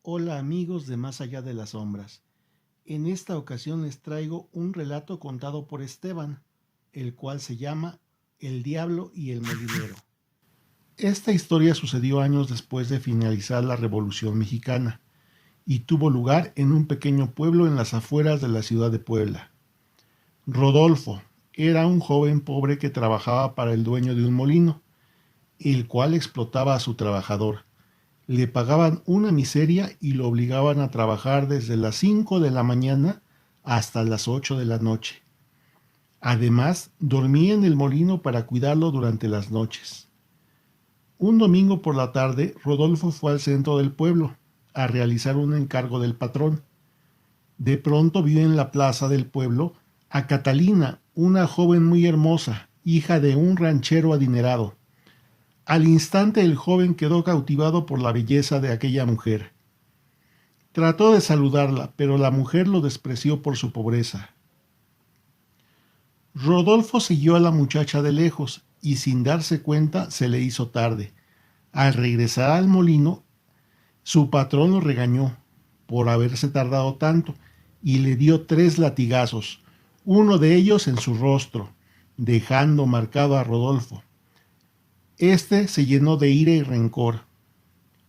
Hola amigos de Más allá de las sombras. En esta ocasión les traigo un relato contado por Esteban, el cual se llama El Diablo y el Molinero. Esta historia sucedió años después de finalizar la Revolución Mexicana y tuvo lugar en un pequeño pueblo en las afueras de la ciudad de Puebla. Rodolfo era un joven pobre que trabajaba para el dueño de un molino, el cual explotaba a su trabajador. Le pagaban una miseria y lo obligaban a trabajar desde las 5 de la mañana hasta las 8 de la noche. Además, dormía en el molino para cuidarlo durante las noches. Un domingo por la tarde, Rodolfo fue al centro del pueblo a realizar un encargo del patrón. De pronto vio en la plaza del pueblo a Catalina, una joven muy hermosa, hija de un ranchero adinerado. Al instante el joven quedó cautivado por la belleza de aquella mujer. Trató de saludarla, pero la mujer lo despreció por su pobreza. Rodolfo siguió a la muchacha de lejos y sin darse cuenta se le hizo tarde. Al regresar al molino, su patrón lo regañó por haberse tardado tanto y le dio 3 latigazos, uno de ellos en su rostro, dejando marcado a Rodolfo. Este se llenó de ira y rencor.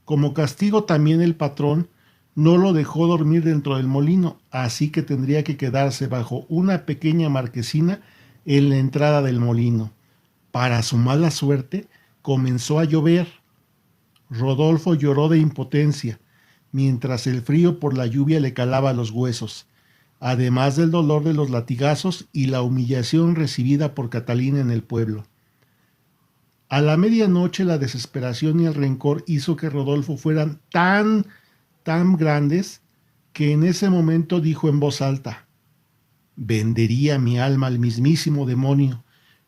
Como castigo también el patrón no lo dejó dormir dentro del molino, así que tendría que quedarse bajo una pequeña marquesina en la entrada del molino. Para su mala suerte, comenzó a llover. Rodolfo lloró de impotencia, mientras el frío por la lluvia le calaba los huesos, además del dolor de los latigazos y la humillación recibida por Catalina en el pueblo. A la medianoche la desesperación y el rencor hizo que Rodolfo fueran tan grandes que en ese momento dijo en voz alta: vendería mi alma al mismísimo demonio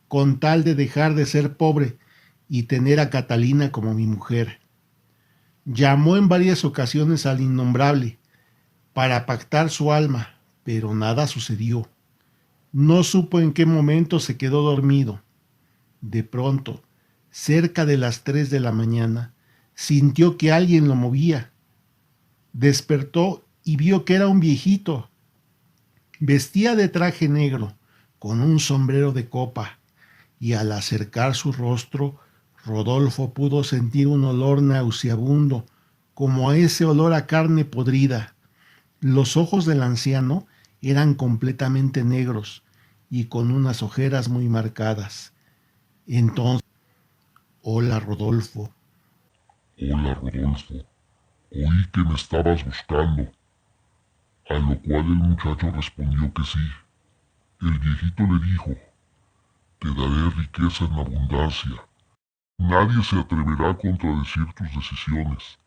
con tal de dejar de ser pobre y tener a Catalina como mi mujer. Llamó en varias ocasiones al innombrable para pactar su alma, pero nada sucedió. No supo en qué momento se quedó dormido. De pronto, cerca de las 3 de la mañana, sintió que alguien lo movía. Despertó y vio que era un viejito. Vestía de traje negro, con un sombrero de copa, y al acercar su rostro, Rodolfo pudo sentir un olor nauseabundo, como ese olor a carne podrida. Los ojos del anciano eran completamente negros y con unas ojeras muy marcadas. Entonces: hola, Rodolfo. Hola, Rodolfo. Oí que me estabas buscando. A lo cual el muchacho respondió que sí. El viejito le dijo: te daré riqueza en abundancia. Nadie se atreverá a contradecir tus decisiones,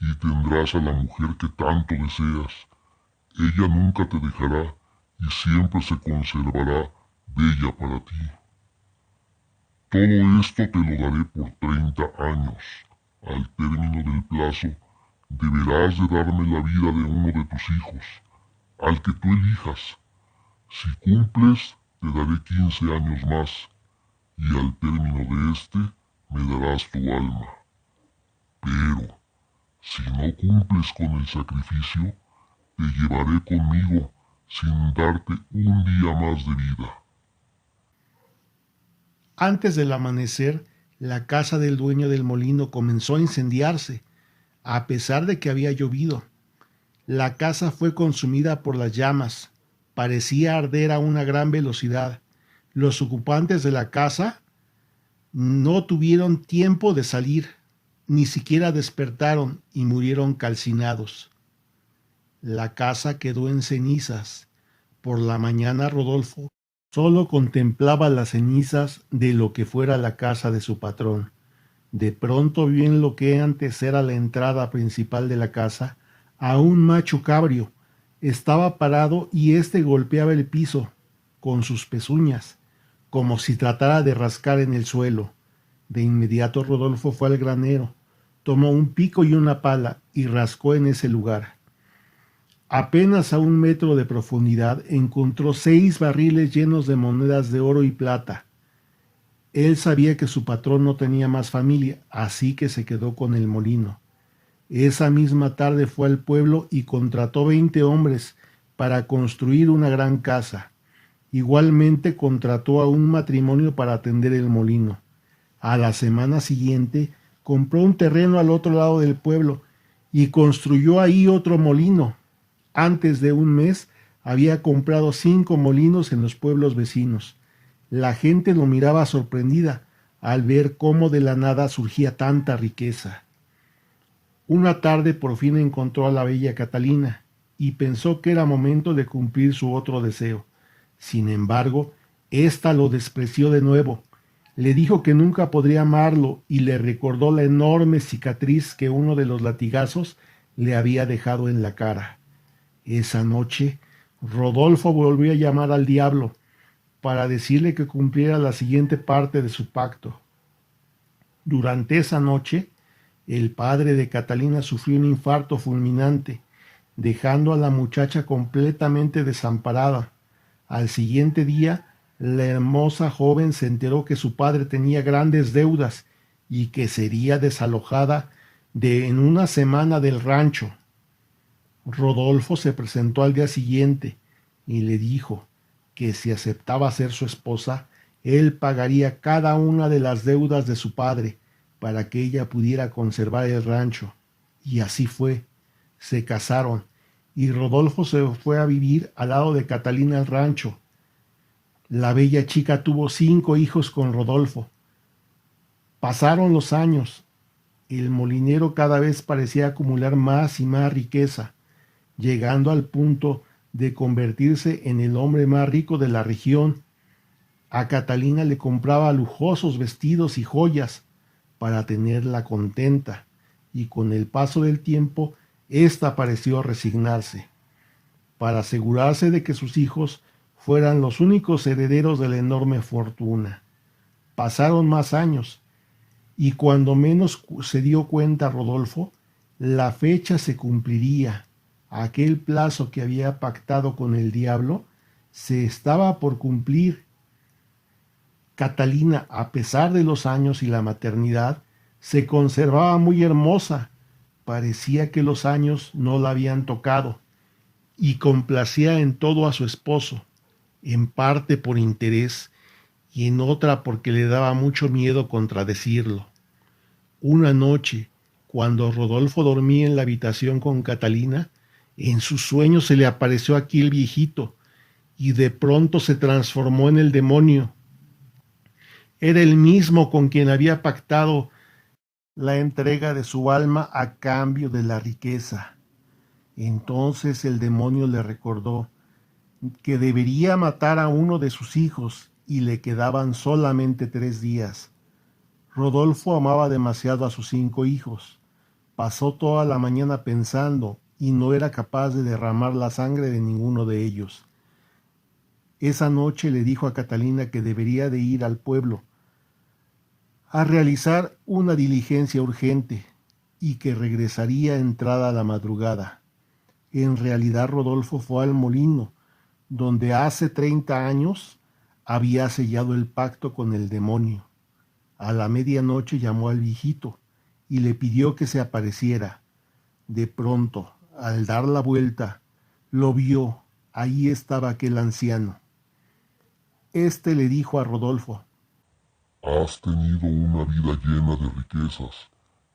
y tendrás a la mujer que tanto deseas. Ella nunca te dejará y siempre se conservará bella para ti. Todo esto te lo daré por 30 años. Al término del plazo, deberás de darme la vida de uno de tus hijos, al que tú elijas. Si cumples, te daré 15 años más, y al término de este, me darás tu alma. Pero, si no cumples con el sacrificio, te llevaré conmigo sin darte un día más de vida. Antes del amanecer, la casa del dueño del molino comenzó a incendiarse, a pesar de que había llovido. La casa fue consumida por las llamas. Parecía arder a una gran velocidad. Los ocupantes de la casa no tuvieron tiempo de salir, ni siquiera despertaron y murieron calcinados. La casa quedó en cenizas. Por la mañana Rodolfo solo contemplaba las cenizas de lo que fuera la casa de su patrón. De pronto vio en lo que antes era la entrada principal de la casa a un macho cabrio. Estaba parado y éste golpeaba el piso con sus pezuñas, como si tratara de rascar en el suelo. De inmediato Rodolfo fue al granero, tomó un pico y una pala y rascó en ese lugar. Apenas a 1 metro de profundidad encontró 6 barriles llenos de monedas de oro y plata. Él sabía que su patrón no tenía más familia, así que se quedó con el molino. Esa misma tarde fue al pueblo y contrató 20 hombres para construir una gran casa. Igualmente contrató a un matrimonio para atender el molino. A la semana siguiente compró un terreno al otro lado del pueblo y construyó ahí otro molino. Antes de un mes había comprado 5 molinos en los pueblos vecinos. La gente lo miraba sorprendida al ver cómo de la nada surgía tanta riqueza. Una tarde por fin encontró a la bella Catalina y pensó que era momento de cumplir su otro deseo. Sin embargo, ésta lo despreció de nuevo. Le dijo que nunca podría amarlo y le recordó la enorme cicatriz que uno de los latigazos le había dejado en la cara. Esa noche, Rodolfo volvió a llamar al diablo para decirle que cumpliera la siguiente parte de su pacto. Durante esa noche, el padre de Catalina sufrió un infarto fulminante, dejando a la muchacha completamente desamparada. Al siguiente día, la hermosa joven se enteró que su padre tenía grandes deudas y que sería desalojada en una semana del rancho. Rodolfo se presentó al día siguiente y le dijo que si aceptaba ser su esposa, él pagaría cada una de las deudas de su padre para que ella pudiera conservar el rancho. Y así fue. Se casaron y Rodolfo se fue a vivir al lado de Catalina al rancho. La bella chica tuvo 5 hijos con Rodolfo. Pasaron los años. El molinero cada vez parecía acumular más y más riqueza, llegando al punto de convertirse en el hombre más rico de la región. A Catalina le compraba lujosos vestidos y joyas para tenerla contenta, y con el paso del tiempo, ésta pareció resignarse. Para asegurarse de que sus hijos fueran los únicos herederos de la enorme fortuna. Pasaron más años, y cuando menos se dio cuenta Rodolfo, la fecha se cumpliría. Aquel plazo que había pactado con el diablo se estaba por cumplir. Catalina, a pesar de los años y la maternidad, se conservaba muy hermosa. Parecía que los años no la habían tocado, y complacía en todo a su esposo, en parte por interés y en otra porque le daba mucho miedo contradecirlo. Una noche, cuando Rodolfo dormía en la habitación con Catalina, en sus sueños se le apareció aquel viejito y de pronto se transformó en el demonio. Era el mismo con quien había pactado la entrega de su alma a cambio de la riqueza. Entonces el demonio le recordó que debería matar a uno de sus hijos y le quedaban solamente 3 días. Rodolfo amaba demasiado a sus 5 hijos. Pasó toda la mañana pensando y no era capaz de derramar la sangre de ninguno de ellos. Esa noche le dijo a Catalina que debería de ir al pueblo a realizar una diligencia urgente y que regresaría entrada la madrugada. En realidad Rodolfo fue al molino, donde hace 30 años había sellado el pacto con el demonio. A la medianoche llamó al viejito y le pidió que se apareciera. De pronto, al dar la vuelta, lo vio. Ahí estaba aquel anciano. Este le dijo a Rodolfo: Has tenido una vida llena de riquezas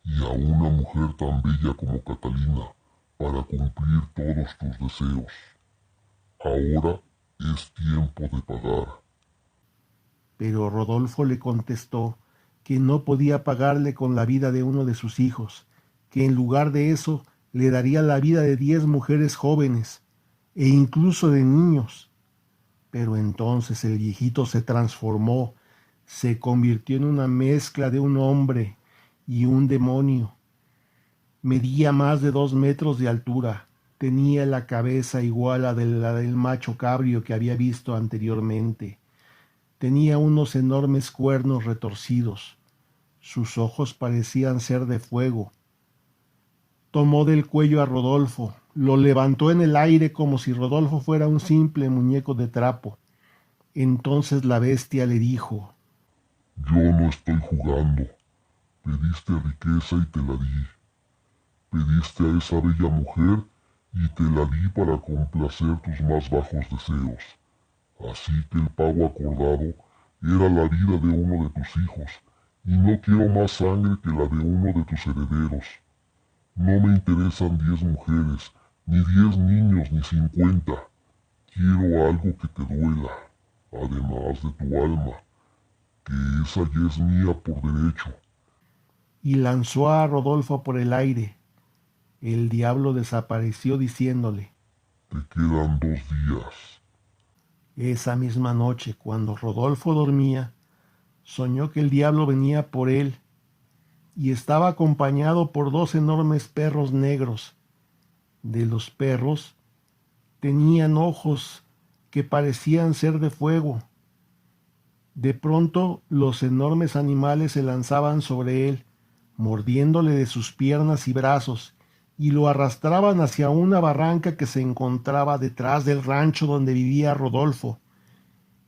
y a una mujer tan bella como Catalina para cumplir todos tus deseos. Ahora es tiempo de pagar. Pero Rodolfo le contestó que no podía pagarle con la vida de uno de sus hijos, que en lugar de eso le daría la vida de 10 mujeres jóvenes e incluso de niños. Pero entonces el viejito se transformó, se convirtió en una mezcla de un hombre y un demonio. Medía más de 2 metros de altura, tenía la cabeza igual a la del macho cabrio que había visto anteriormente. Tenía unos enormes cuernos retorcidos. Sus ojos parecían ser de fuego. Tomó del cuello a Rodolfo, lo levantó en el aire como si Rodolfo fuera un simple muñeco de trapo. Entonces la bestia le dijo: Yo no estoy jugando. Pediste riqueza y te la di. Pediste a esa bella mujer y te la di para complacer tus más bajos deseos. Así que el pago acordado era la vida de uno de tus hijos, y no quiero más sangre que la de uno de tus herederos. No me interesan 10 mujeres, ni 10 niños, ni 50. Quiero algo que te duela, además de tu alma, que esa ya es mía por derecho. Y lanzó a Rodolfo por el aire. El diablo desapareció diciéndole: Te quedan 2 días. Esa misma noche, cuando Rodolfo dormía, soñó que el diablo venía por él y estaba acompañado por 2 enormes perros negros. De los perros tenían ojos que parecían ser de fuego. De pronto los enormes animales se lanzaban sobre él, mordiéndole de sus piernas y brazos, y lo arrastraban hacia una barranca que se encontraba detrás del rancho donde vivía Rodolfo.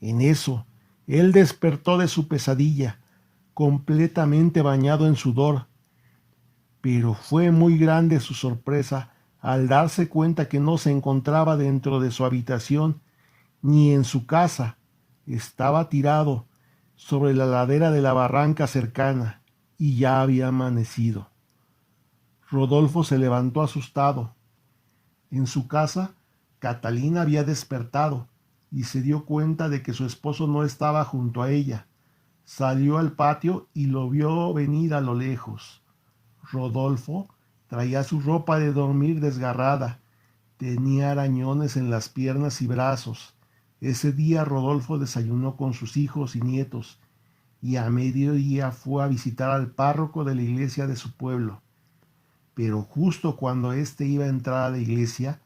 En eso, él despertó de su pesadilla, completamente bañado en sudor. Pero fue muy grande su sorpresa al darse cuenta que no se encontraba dentro de su habitación ni en su casa. Estaba tirado sobre la ladera de la barranca cercana y ya había amanecido. Rodolfo se levantó asustado. En su casa, Catalina había despertado y se dio cuenta de que su esposo no estaba junto a ella. Salió al patio y lo vio venir a lo lejos. Rodolfo traía su ropa de dormir desgarrada. Tenía arañones en las piernas y brazos. Ese día Rodolfo desayunó con sus hijos y nietos y a mediodía fue a visitar al párroco de la iglesia de su pueblo. Pero justo cuando éste iba a entrar a la iglesia,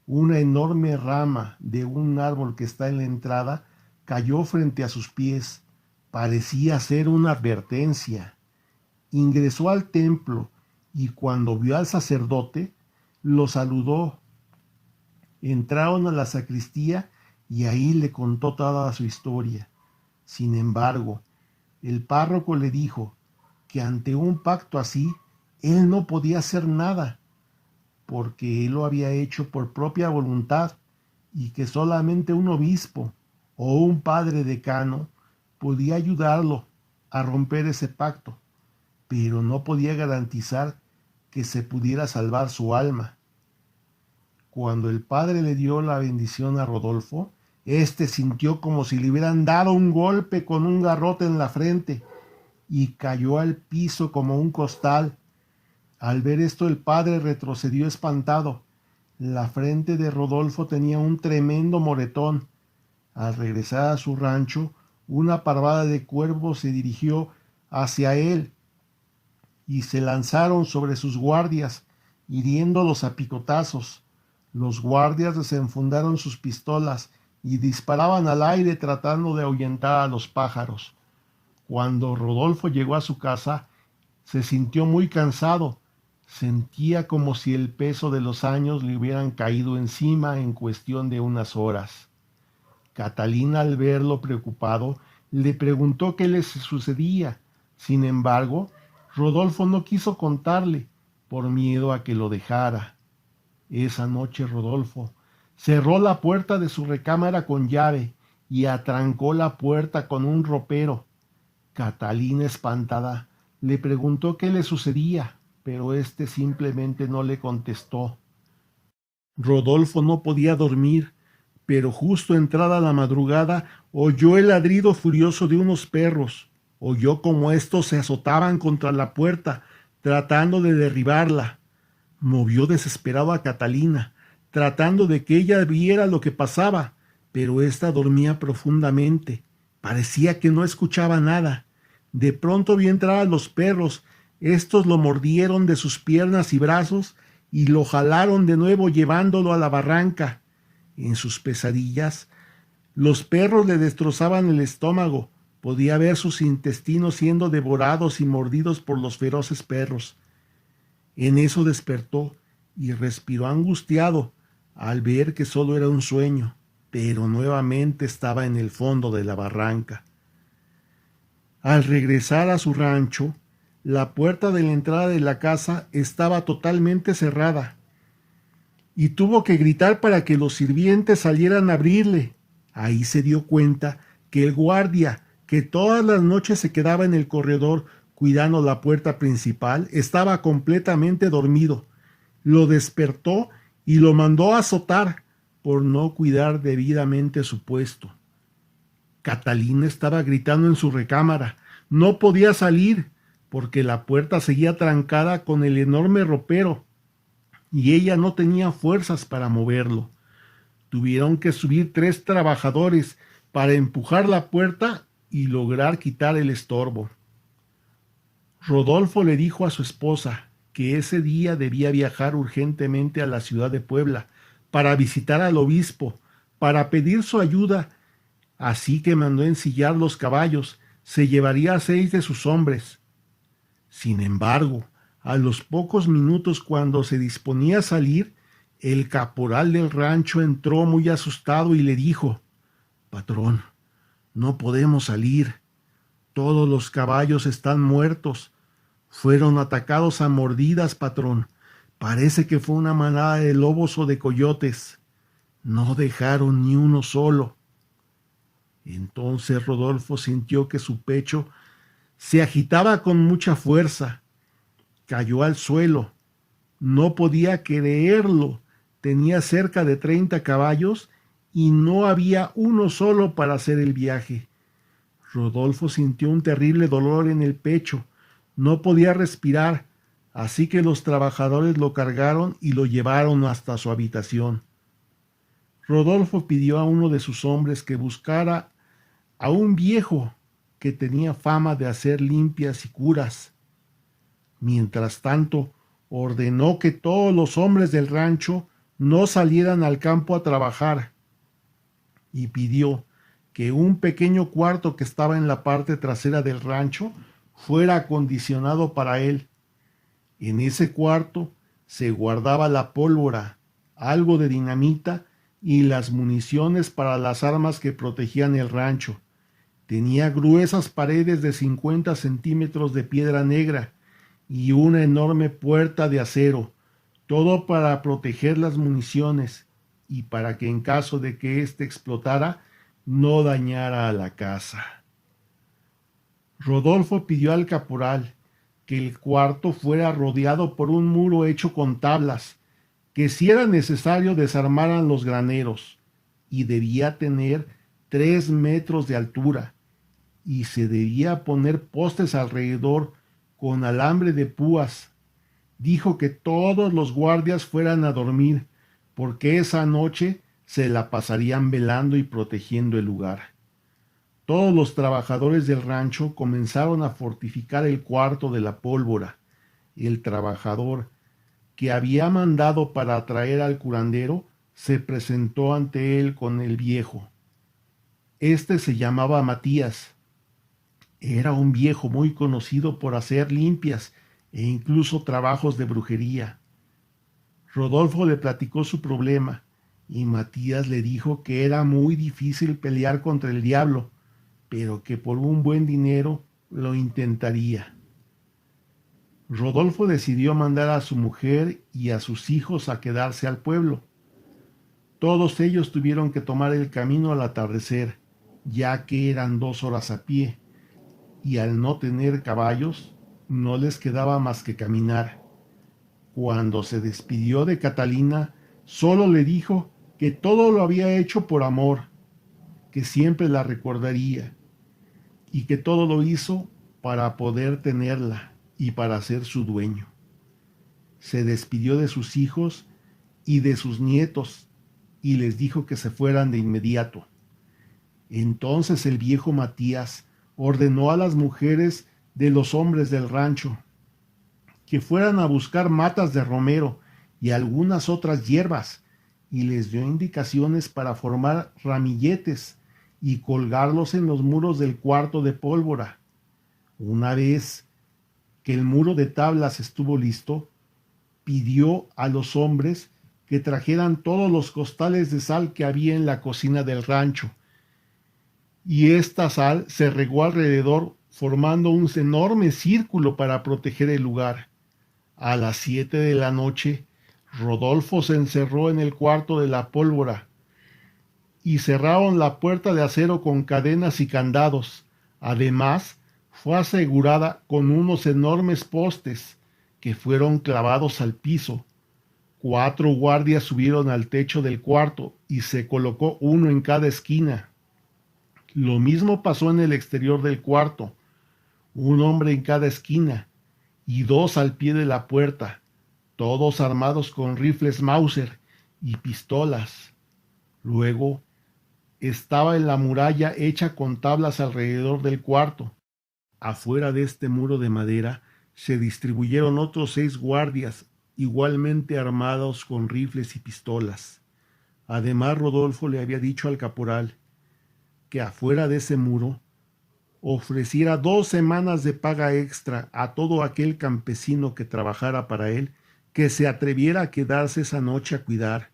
una enorme rama de un árbol que está en la entrada cayó frente a sus pies. Parecía ser una advertencia. Ingresó al templo y cuando vio al sacerdote, lo saludó. Entraron a la sacristía y ahí le contó toda su historia. Sin embargo, el párroco le dijo que ante un pacto así, él no podía hacer nada, porque él lo había hecho por propia voluntad y que solamente un obispo o un padre decano podía ayudarlo a romper ese pacto, pero no podía garantizar que se pudiera salvar su alma. Cuando el padre le dio la bendición a Rodolfo, éste sintió como si le hubieran dado un golpe con un garrote en la frente y cayó al piso como un costal. Al ver esto, el padre retrocedió espantado. La frente de Rodolfo tenía un tremendo moretón. Al regresar a su rancho, una parvada de cuervos se dirigió hacia él y se lanzaron sobre sus guardias, hiriéndolos a picotazos. Los guardias desenfundaron sus pistolas y disparaban al aire tratando de ahuyentar a los pájaros. Cuando Rodolfo llegó a su casa, se sintió muy cansado. Sentía como si el peso de los años le hubieran caído encima en cuestión de unas horas. Catalina, al verlo preocupado, le preguntó qué le sucedía. Sin embargo, Rodolfo no quiso contarle, por miedo a que lo dejara. Esa noche Rodolfo cerró la puerta de su recámara con llave y atrancó la puerta con un ropero. Catalina, espantada, le preguntó qué le sucedía, pero éste simplemente no le contestó. Rodolfo no podía dormir, pero justo entrada la madrugada oyó el ladrido furioso de unos perros. Oyó cómo éstos se azotaban contra la puerta, tratando de derribarla. Movió desesperado a Catalina, tratando de que ella viera lo que pasaba, pero ésta dormía profundamente. Parecía que no escuchaba nada. De pronto vio entrar a los perros. Estos lo mordieron de sus piernas y brazos y lo jalaron de nuevo llevándolo a la barranca. En sus pesadillas, los perros le destrozaban el estómago. Podía ver sus intestinos siendo devorados y mordidos por los feroces perros. En eso despertó y respiró angustiado al ver que solo era un sueño, pero nuevamente estaba en el fondo de la barranca. Al regresar a su rancho, la puerta de la entrada de la casa estaba totalmente cerrada y tuvo que gritar para que los sirvientes salieran a abrirle. Ahí se dio cuenta que el guardia, que todas las noches se quedaba en el corredor cuidando la puerta principal, estaba completamente dormido. Lo despertó y lo mandó a azotar por no cuidar debidamente su puesto. Catalina estaba gritando en su recámara. No podía salir porque la puerta seguía trancada con el enorme ropero y ella no tenía fuerzas para moverlo. Tuvieron que subir 3 trabajadores para empujar la puerta y lograr quitar el estorbo. Rodolfo le dijo a su esposa que ese día debía viajar urgentemente a la ciudad de Puebla para visitar al obispo, para pedir su ayuda, así que mandó ensillar los caballos, se llevaría a 6 de sus hombres. Sin embargo, a los pocos minutos cuando se disponía a salir, el caporal del rancho entró muy asustado y le dijo: «Patrón, no podemos salir. Todos los caballos están muertos. Fueron atacados a mordidas, patrón. Parece que fue una manada de lobos o de coyotes. No dejaron ni uno solo». Entonces Rodolfo sintió que su pecho se agitaba con mucha fuerza. Cayó al suelo. No podía creerlo. Tenía cerca de 30 caballos y no había uno solo para hacer el viaje. Rodolfo sintió un terrible dolor en el pecho. No podía respirar, así que los trabajadores lo cargaron y lo llevaron hasta su habitación. Rodolfo pidió a uno de sus hombres que buscara a un viejo que tenía fama de hacer limpias y curas. Mientras tanto, ordenó que todos los hombres del rancho no salieran al campo a trabajar y pidió que un pequeño cuarto que estaba en la parte trasera del rancho fuera acondicionado para él. En ese cuarto se guardaba la pólvora, algo de dinamita y las municiones para las armas que protegían el rancho. Tenía gruesas paredes de 50 centímetros de piedra negra y una enorme puerta de acero, todo para proteger las municiones y para que en caso de que éste explotara, no dañara a la casa. Rodolfo pidió al caporal que el cuarto fuera rodeado por un muro hecho con tablas, que si era necesario desarmaran los graneros, y debía tener 3 metros de altura, y se debía poner postes alrededor con alambre de púas. Dijo que todos los guardias fueran a dormir, porque esa noche se la pasarían velando y protegiendo el lugar. Todos los trabajadores del rancho comenzaron a fortificar el cuarto de la pólvora. El trabajador que había mandado para atraer al curandero se presentó ante él con el viejo. Este se llamaba Matías. Era un viejo muy conocido por hacer limpias e incluso trabajos de brujería. Rodolfo le platicó su problema y Matías le dijo que era muy difícil pelear contra el diablo, pero que por un buen dinero lo intentaría. Rodolfo decidió mandar a su mujer y a sus hijos a quedarse al pueblo. Todos ellos tuvieron que tomar el camino al atardecer, ya que eran 2 horas a pie, y al no tener caballos, no les quedaba más que caminar. Cuando se despidió de Catalina, solo le dijo que todo lo había hecho por amor, que siempre la recordaría, y que todo lo hizo para poder tenerla y para ser su dueño. Se despidió de sus hijos y de sus nietos y les dijo que se fueran de inmediato. Entonces el viejo Matías ordenó a las mujeres de los hombres del rancho que fueran a buscar matas de romero y algunas otras hierbas, y les dio indicaciones para formar ramilletes y colgarlos en los muros del cuarto de pólvora. Una vez que el muro de tablas estuvo listo, pidió a los hombres que trajeran todos los costales de sal que había en la cocina del rancho, y esta sal se regó alrededor formando un enorme círculo para proteger el lugar. A las 7 de la noche, Rodolfo se encerró en el cuarto de la pólvora y cerraron la puerta de acero con cadenas y candados. Además, fue asegurada con unos enormes postes que fueron clavados al piso. 4 guardias subieron al techo del cuarto y se colocó uno en cada esquina. Lo mismo pasó en el exterior del cuarto, un hombre en cada esquina y 2 al pie de la puerta, todos armados con rifles Mauser y pistolas. Luego estaba en la muralla hecha con tablas alrededor del cuarto. Afuera de este muro de madera se distribuyeron otros 6 guardias, igualmente armados con rifles y pistolas. Además, Rodolfo le había dicho al caporal que afuera de ese muro ofreciera 2 semanas de paga extra a todo aquel campesino que trabajara para él, que se atreviera a quedarse esa noche a cuidar.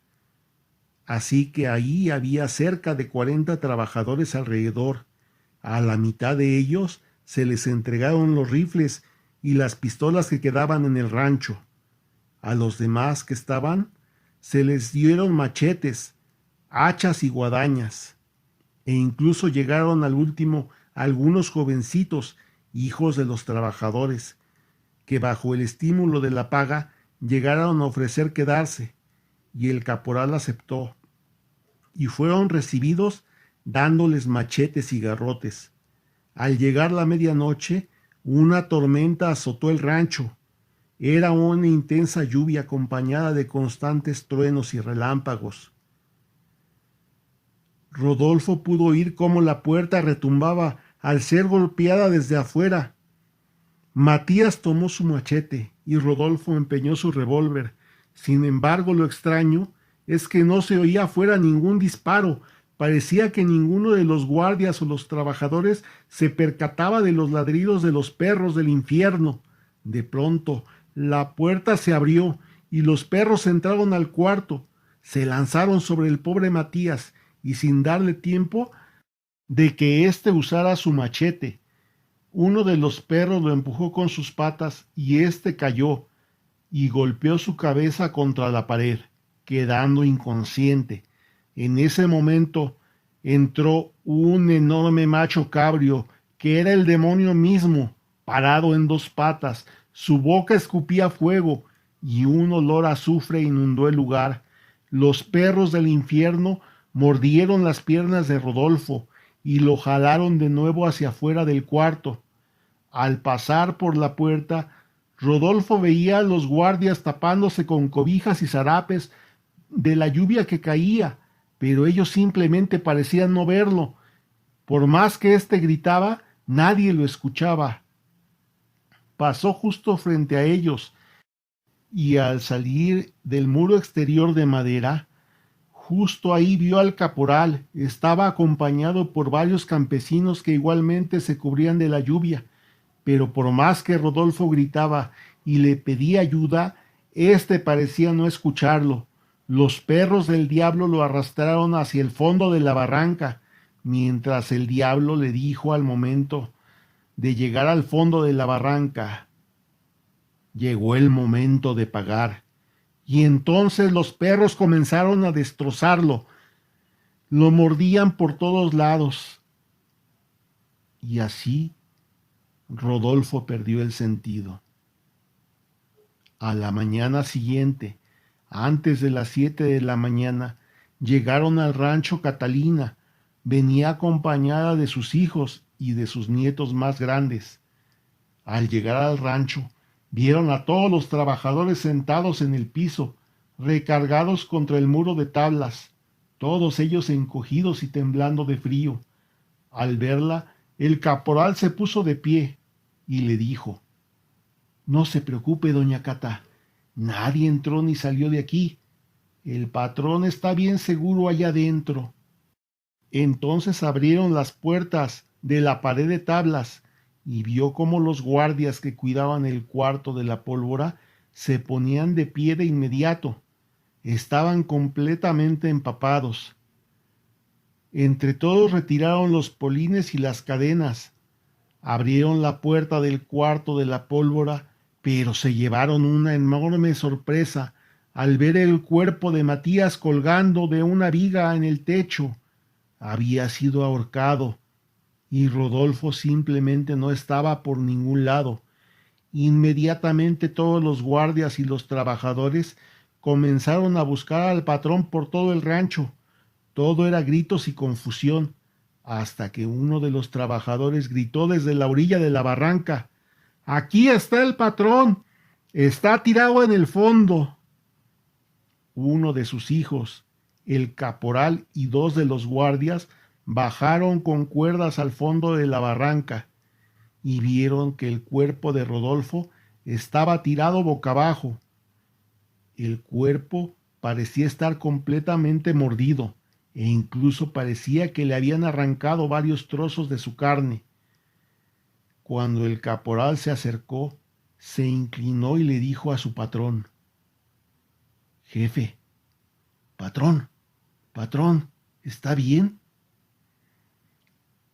Así que ahí había cerca de 40 trabajadores alrededor. A la mitad de ellos se les entregaron los rifles y las pistolas que quedaban en el rancho. A los demás que estaban se les dieron machetes, hachas y guadañas, e incluso llegaron al último algunos jovencitos, hijos de los trabajadores, que bajo el estímulo de la paga llegaron a ofrecer quedarse, y el caporal aceptó, y fueron recibidos dándoles machetes y garrotes. Al llegar la medianoche, una tormenta azotó el rancho. Era una intensa lluvia acompañada de constantes truenos y relámpagos. Rodolfo pudo oír cómo la puerta retumbaba al ser golpeada desde afuera. Matías tomó su machete y Rodolfo empeñó su revólver. Sin embargo, lo extraño es que no se oía afuera ningún disparo. Parecía que ninguno de los guardias o los trabajadores se percataba de los ladridos de los perros del infierno. De pronto, la puerta se abrió y los perros entraron al cuarto. Se lanzaron sobre el pobre Matías y sin darle tiempo de que éste usara su machete, uno de los perros lo empujó con sus patas y éste cayó y golpeó su cabeza contra la pared, quedando inconsciente. En ese momento entró un enorme macho cabrio, que era el demonio mismo, parado en 2 patas. Su boca escupía fuego y un olor a azufre inundó el lugar. Los perros del infierno mordieron las piernas de Rodolfo y lo jalaron de nuevo hacia afuera del cuarto. Al pasar por la puerta, Rodolfo veía a los guardias tapándose con cobijas y zarapes de la lluvia que caía, pero ellos simplemente parecían no verlo. Por más que éste gritaba, nadie lo escuchaba. Pasó justo frente a ellos, y al salir del muro exterior de madera, justo ahí vio al caporal. Estaba acompañado por varios campesinos que igualmente se cubrían de la lluvia, pero por más que Rodolfo gritaba y le pedía ayuda, éste parecía no escucharlo. Los perros del diablo lo arrastraron hacia el fondo de la barranca, mientras el diablo le dijo al momento de llegar al fondo de la barranca: llegó el momento de pagar. Y entonces los perros comenzaron a destrozarlo. Lo mordían por todos lados. Y así Rodolfo perdió el sentido. A la mañana siguiente, antes de las 7 de la mañana, llegaron al rancho Catalina. Venía acompañada de sus hijos y de sus nietos más grandes. Al llegar al rancho, vieron a todos los trabajadores sentados en el piso, recargados contra el muro de tablas, todos ellos encogidos y temblando de frío. Al verla, el caporal se puso de pie y le dijo: no se preocupe, doña Cata, nadie entró ni salió de aquí. El patrón está bien seguro allá adentro. Entonces abrieron las puertas de la pared de tablas y vio cómo los guardias que cuidaban el cuarto de la pólvora se ponían de pie de inmediato. Estaban completamente empapados. Entre todos retiraron los polines y las cadenas. Abrieron la puerta del cuarto de la pólvora, pero se llevaron una enorme sorpresa al ver el cuerpo de Matías colgando de una viga en el techo. Había sido ahorcado y Rodolfo simplemente no estaba por ningún lado. Inmediatamente todos los guardias y los trabajadores comenzaron a buscar al patrón por todo el rancho. Todo era gritos y confusión, hasta que uno de los trabajadores gritó desde la orilla de la barranca: «¡Aquí está el patrón! Está tirado en el fondo». Uno de sus hijos, el caporal y dos de los guardias bajaron con cuerdas al fondo de la barranca y vieron que el cuerpo de Rodolfo estaba tirado boca abajo. El cuerpo parecía estar completamente mordido e incluso parecía que le habían arrancado varios trozos de su carne. Cuando el caporal se acercó, se inclinó y le dijo a su patrón: «Jefe, patrón, ¿está bien?».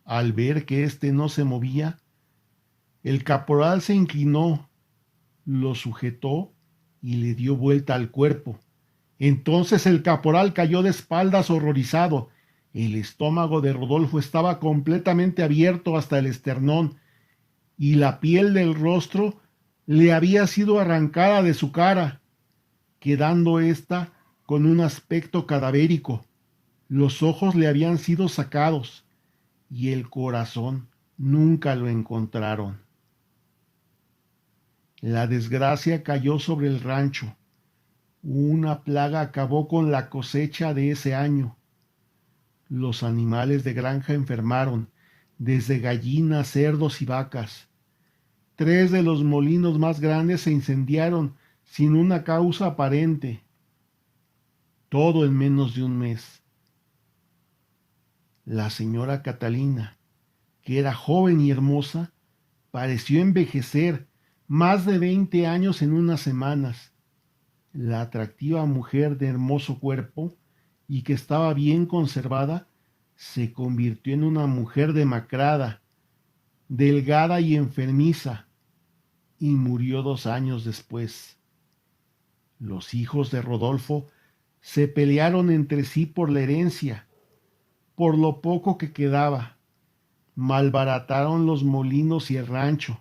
Al ver que éste no se movía, el caporal se inclinó, lo sujetó y le dio vuelta al cuerpo. Entonces el caporal cayó de espaldas horrorizado. El estómago de Rodolfo estaba completamente abierto hasta el esternón y la piel del rostro le había sido arrancada de su cara, quedando ésta con un aspecto cadavérico. Los ojos le habían sido sacados y el corazón nunca lo encontraron. La desgracia cayó sobre el rancho. Una plaga acabó con la cosecha de ese año. Los animales de granja enfermaron, desde gallinas, cerdos y vacas. 3 de los molinos más grandes se incendiaron sin una causa aparente. Todo en menos de un mes. La señora Catalina, que era joven y hermosa, pareció envejecer más de 20 años en unas semanas. La atractiva mujer de hermoso cuerpo y que estaba bien conservada se convirtió en una mujer demacrada, delgada y enfermiza, y murió 2 años después. Los hijos de Rodolfo se pelearon entre sí por la herencia, por lo poco que quedaba. Malbarataron los molinos y el rancho,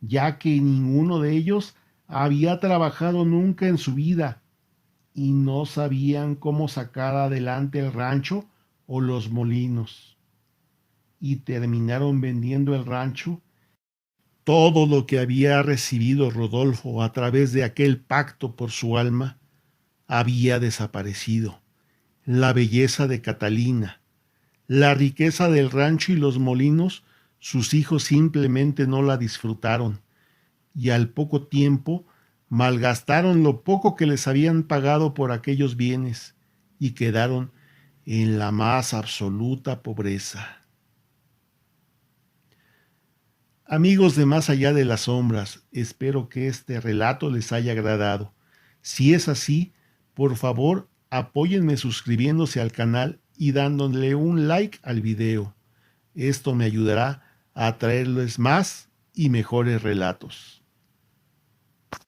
ya que ninguno de ellos había trabajado nunca en su vida y no sabían cómo sacar adelante el rancho o los molinos. Y terminaron vendiendo el rancho. Todo lo que había recibido Rodolfo a través de aquel pacto por su alma había desaparecido. La belleza de Catalina, la riqueza del rancho y los molinos, sus hijos simplemente no la disfrutaron, y al poco tiempo malgastaron lo poco que les habían pagado por aquellos bienes y quedaron en la más absoluta pobreza. Amigos de Más Allá de las Sombras, espero que este relato les haya agradado. Si es así, por favor, apóyenme suscribiéndose al canal y dándole un like al video. Esto me ayudará a traerles más y mejores relatos.